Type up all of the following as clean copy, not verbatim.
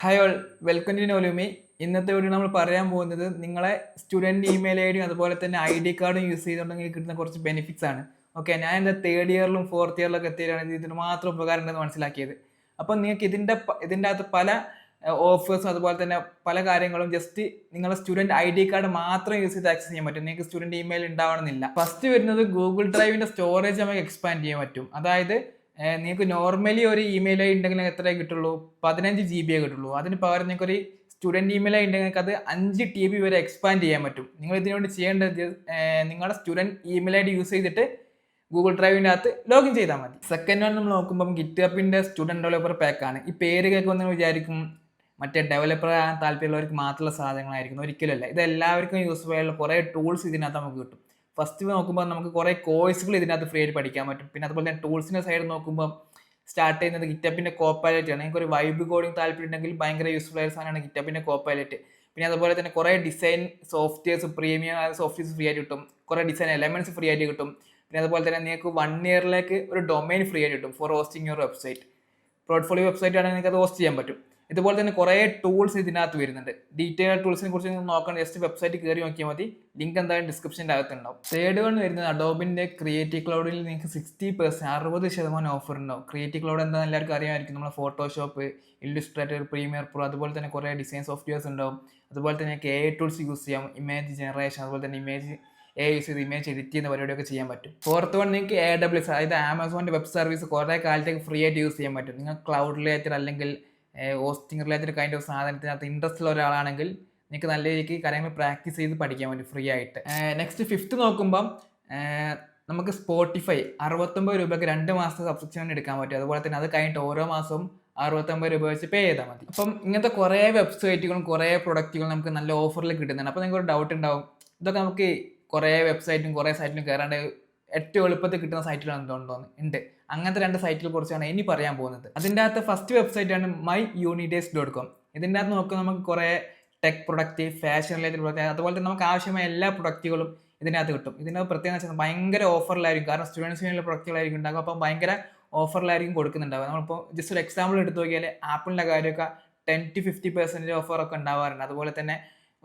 Hi all, welcome to നോലുമി. ഇന്നത്തെ video നമ്മൾ പറയാൻ പോകുന്നത് നിങ്ങളെ സ്റ്റുഡൻറ് ഇമെയിൽ ഐ ഡിയും അതുപോലെ തന്നെ ID കാർഡും യൂസ് ചെയ്തുകൊണ്ടെങ്കിൽ കിട്ടുന്ന കുറച്ച് ബെനിഫിറ്റ്സ് ആണ്. ഓക്കെ, ഞാൻ എൻ്റെ തേർഡ് ഇയറിലും ഫോർത്ത് ഇയറിലൊക്കെ എത്തിയാണ് ഇതിന് മാത്രം ഉപകാരം ഉണ്ടെന്ന് മനസ്സിലാക്കിയത്. അപ്പം നിങ്ങൾക്ക് ഇതിൻ്റെ അകത്ത് പല ഓഫേഴ്സും അതുപോലെ തന്നെ പല കാര്യങ്ങളും ജസ്റ്റ് നിങ്ങളുടെ സ്റ്റുഡൻറ് ID കാർഡ് മാത്രം യൂസ് ചെയ്ത് ആക്സസ് ചെയ്യാൻ പറ്റും. നിങ്ങൾക്ക് സ്റ്റുഡൻറ് ഇമെയിൽ ഉണ്ടാവണമെന്നില്ല. ഫസ്റ്റ് വരുന്നത് ഗൂഗിൾ ഡ്രൈവിൻ്റെ സ്റ്റോറേജ് നമുക്ക് എക്സ്പാൻഡ് ചെയ്യാൻ പറ്റും. അതായത് നിങ്ങൾക്ക് നോർമലി ഒരു ഇമെയിൽ ഐ ഉണ്ടെങ്കിൽ എത്രയേ കിട്ടുള്ളൂ? 15 GB കിട്ടുള്ളൂ. അതിന് പകരം നിങ്ങൾക്ക് ഒരു സ്റ്റുഡൻറ് ഇമെയിൽ ഐ ഉണ്ടെങ്കിൽ നിങ്ങൾക്ക് അത് 5 TB വരെ എക്സ്പാൻഡ് ചെയ്യാൻ പറ്റും. നിങ്ങൾ ഇതിനുവേണ്ടി ചെയ്യേണ്ടത് നിങ്ങളുടെ student email I D use ചെയ്തിട്ട് ഗൂഗിൾ ഡ്രൈവിൻ്റെ അകത്ത് ലോഗിൻ ചെയ്താൽ മതി. സെക്കൻഡ് വൺ നമ്മൾ നോക്കുമ്പോൾ ഗിറ്റ്ഹബിൻ്റെ സ്റ്റുഡൻറ് ഡെവലപ്പർ പാക്കാണ്. ഈ പേര് കേൾക്കുമ്പോൾ നിങ്ങൾ വിചാരിക്കും മറ്റേ ഡെവലപ്പർ ആകാൻ താല്പര്യമുള്ളവർക്ക് മാത്രമുള്ള സാധനങ്ങളായിരിക്കും. ഒരിക്കലല്ല, ഇത് എല്ലാവർക്കും യൂസ്ഫുൾ ആയുള്ള കുറേ ടൂൾസ് ഇതിനകത്ത് നമുക്ക് കിട്ടും. ഫസ്റ്റ് നോക്കുമ്പോൾ നമുക്ക് കുറേ കോഴ്സുകൾ ഇതിനകത്ത് ഫ്രീ ആയിട്ട് പഠിക്കാൻ പറ്റും. പിന്നെ അതുപോലെ തന്നെ ടൂൾസിൻ്റെ സൈഡ് നോക്കുമ്പോൾ സ്റ്റാർട്ട് ചെയ്യുന്നത് ഗിറ്റപ്പിൻ്റെ കോപ്പൈലറ്റ് ആണ്. നിങ്ങൾക്ക് ഒരു വൈബ് കോഡിങ് താല്പര്യം ഉണ്ടെങ്കിൽ ഭയങ്കര യൂസ്ഫുൾ ആയ സാധനമാണ് ഗിറ്റപ്പിൻ്റെ കോപ്പൈലറ്റ്. പിന്നെ അതുപോലെ തന്നെ കുറേ design softwares premium softwares free ആയിട്ട് കിട്ടും. കുറേ ഡിസൈൻ എലമെന്റ്സ് ഫ്രീ ആയിട്ട് കിട്ടും. പിന്നെ അതുപോലെ തന്നെ നിങ്ങൾക്ക് 1 ഇയറിലേക്ക് ഒരു ഡൊമൈൻ ഫ്രീ ആയിട്ട് കിട്ടും for hosting your website. Portfolio website ആണെങ്കിൽ നിങ്ങൾക്ക് അത് ഹോസ്റ്റ് ചെയ്യാൻ പറ്റും. ഇതുപോലെ തന്നെ കുറേ ടൂൾസ് ഇതിനകത്ത് വരുന്നുണ്ട്. ഡീറ്റെയിൽ ടൂൾസിനെ കുറിച്ച് നിങ്ങൾ നോക്കണം, ജസ്റ്റ് വെബ്സൈറ്റ് കയറി നോക്കിയാൽ മതി. ലിങ്ക് എന്തായാലും ഡിസ്ക്രിപ്ഷൻ്റെ അകത്തുണ്ടാവും. തേർഡ് വൺ വരുന്നത് അഡോബിൻ്റെ ക്രിയേറ്റീവ് ക്ലൗഡിൽ നിങ്ങൾക്ക് 60% 60% ഓഫർ ഉണ്ടാവും. ക്രിയേറ്റീവ് ക്ലൗഡ് എന്താണെന്ന് എല്ലാവർക്കും അറിയാമായിരിക്കും. നമ്മൾ ഫോട്ടോഷോപ്പ്, ഇല്ലുസ്ട്രേറ്റർ, പ്രീമിയർ പ്രോ അതുപോലെ തന്നെ കുറേ ഡിസൈൻ സോഫ്റ്റ്വെയർസ് ഉണ്ടാവും. അതുപോലെ തന്നെ AI ടൂൾസ് യൂസ് ചെയ്യാം, ഇമേജ് ജനറേഷൻ, അതുപോലെ തന്നെ AI യൂസ് ചെയ്ത് ഇമേജ് എഡിറ്റ് ചെയ്യുന്ന പരിപാടിയൊക്കെ ചെയ്യാൻ പറ്റും. ഫോർത്ത് വൺ നിങ്ങൾക്ക് AWS, അതായത് ആമസോണിൻ്റെ വെബ് സർവീസ് കുറേ കാലത്തേക്ക് ഫ്രീ ആയിട്ട് യൂസ് ചെയ്യാൻ പറ്റും. നിങ്ങൾ ക്ലൗഡ് റിലേറ്റഡ് അല്ലെങ്കിൽ ഹോസ്റ്റിംഗ് റിലേറ്റഡ് കൈൻഡ് ഓഫ് സാധനത്തിനകത്ത് ഇൻട്രസ്റ്റ് ഉള്ള ഒരാളാണെങ്കിൽ നിങ്ങൾക്ക് നല്ല രീതിക്ക് കാര്യങ്ങൾ പ്രാക്ടീസ് ചെയ്ത് പഠിക്കാൻ പറ്റും ഫ്രീ ആയിട്ട്. നെക്സ്റ്റ് ഫിഫ്ത്ത് നോക്കുമ്പം നമുക്ക് സ്പോട്ടിഫൈ 69 രൂപയ്ക്ക് 2 മാസത്തെ സബ്സ്ക്രിപ്ഷൻ എടുക്കാൻ പറ്റും. അതുപോലെ തന്നെ അത് കഴിഞ്ഞിട്ട് ഓരോ മാസവും 69 രൂപ വെച്ച് പേ ചെയ്താൽ മതി. അപ്പം ഇങ്ങനത്തെ കുറേ വെബ്സൈറ്റുകളും കുറേ പ്രൊഡക്റ്റുകളും നമുക്ക് നല്ല ഓഫറിൽ കിട്ടുന്നുണ്ട്. അപ്പോൾ നിങ്ങൾക്ക് ഒരു ഡൗട്ട് ഉണ്ടാവും, ഇതൊക്കെ നമുക്ക് കുറേ വെബ്സൈറ്റും കുറേ സൈറ്റിലും കയറാണ്ട് ഏറ്റവും എളുപ്പത്തിൽ കിട്ടുന്ന സൈറ്റുകൾ എന്തുകൊണ്ടോന്ന് ഉണ്ട്. അങ്ങനത്തെ 2 സൈറ്റുകളെ കുറിച്ചാണ് ഇനി പറയാൻ പോകുന്നത്. അതിൻ്റെ അകത്ത് ഫസ്റ്റ് വെബ്സൈറ്റ് ആണ് myunidays.com. ഇതിൻ്റെ അകത്ത് നോക്കുമ്പോൾ നമുക്ക് കുറേ tech product, fashion related product, അതുപോലെ തന്നെ നമുക്ക് ആവശ്യമായ എല്ലാ പ്രൊഡക്റ്റുകളും ഇതിനകത്ത് കിട്ടും. ഇതിൻ്റെ പ്രത്യേകത വെച്ചാൽ ഭയങ്കര ഓഫറിലായിരിക്കും. കാരണം സ്റ്റുഡൻസിന് വേണ്ടിയുള്ള പ്രൊഡക്റ്റുകളായിരിക്കും ഉണ്ടാകും. അപ്പം ഭയങ്കര ഓഫറിലായിരിക്കും കൊടുക്കുന്നുണ്ടാവുക. നമ്മളിപ്പോൾ ജസ്റ്റ് ഒരു എക്സാമ്പിൾ എടുത്ത് നോക്കിയാൽ ആപ്പിളിൻ്റെ കാര്യമൊക്കെ 10 to 50% ഓഫറൊക്കെ ഉണ്ടാവാറുണ്ട്. അതുപോലെ തന്നെ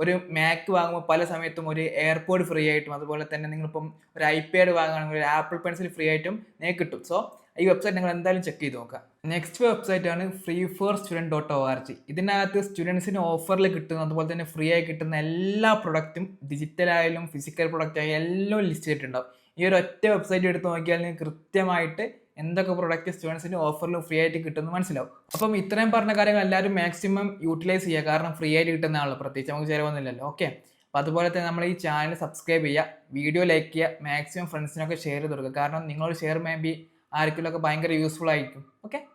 ഒരു മാക് വാങ്ങുമ്പോൾ പല സമയത്തും ഒരു എയർപോഡ് ഫ്രീ ആയിട്ടും, അതുപോലെ തന്നെ നിങ്ങളിപ്പം ഒരു iPad വാങ്ങുകയാണെങ്കിൽ ഒരു ആപ്പിൾ പെൻസിൽ ഫ്രീ ആയിട്ടും നിങ്ങൾക്ക് കിട്ടും. സോ ഈ വെബ്സൈറ്റ് നിങ്ങൾ എന്തായാലും ചെക്ക് ചെയ്ത് നോക്കുക. നെക്സ്റ്റ് വെബ്സൈറ്റ് ആണ് freeforstudent.org. ഇതിനകത്ത് സ്റ്റുഡൻസിന് ഓഫറിൽ കിട്ടുന്ന അതുപോലെ തന്നെ ഫ്രീ ആയി കിട്ടുന്ന എല്ലാ പ്രൊഡക്റ്റും ഡിജിറ്റലായാലും ഫിസിക്കൽ പ്രൊഡക്റ്റ് ആയാലും എല്ലാം ലിസ്റ്റ് ചെയ്തിട്ടുണ്ടാവും. ഈ ഒരു ഒറ്റ വെബ്സൈറ്റ് എടുത്ത് നോക്കിയാൽ നിങ്ങൾക്ക് കൃത്യമായിട്ട് എന്തൊക്കെ പ്രൊഡക്റ്റ് സ്റ്റുഡൻസിന് ഓഫറിൽ ഫ്രീ ആയിട്ട് കിട്ടുമെന്ന് മനസ്സിലാവും. അപ്പം ഇത്രയും പറഞ്ഞ കാര്യങ്ങൾ എല്ലാവരും മാക്സിമം യൂട്ടിലൈസ് ചെയ്യുക. കാരണം ഫ്രീ ആയിട്ട് കിട്ടുന്നതാണല്ലോ, പ്രത്യേകിച്ച് നമുക്ക് ചിലവൊന്നുമില്ലല്ലോ. ഓക്കെ, അപ്പോൾ അതുപോലെ തന്നെ നമ്മൾ ഈ ചാനൽ സബ്സ്ക്രൈബ് ചെയ്യുക, വീഡിയോ ലൈക്ക് ചെയ്യുക, മാക്സിമം ഫ്രണ്ട്സിനൊക്കെ ഷെയർ ചെയ്ത് കൊടുക്കുക. കാരണം നിങ്ങളോട് ഷെയർ മേ ബി ആർക്കെങ്കിലുമൊക്കെ ഭയങ്കര യൂസ്ഫുൾ ആയിരിക്കും. ഓക്കെ.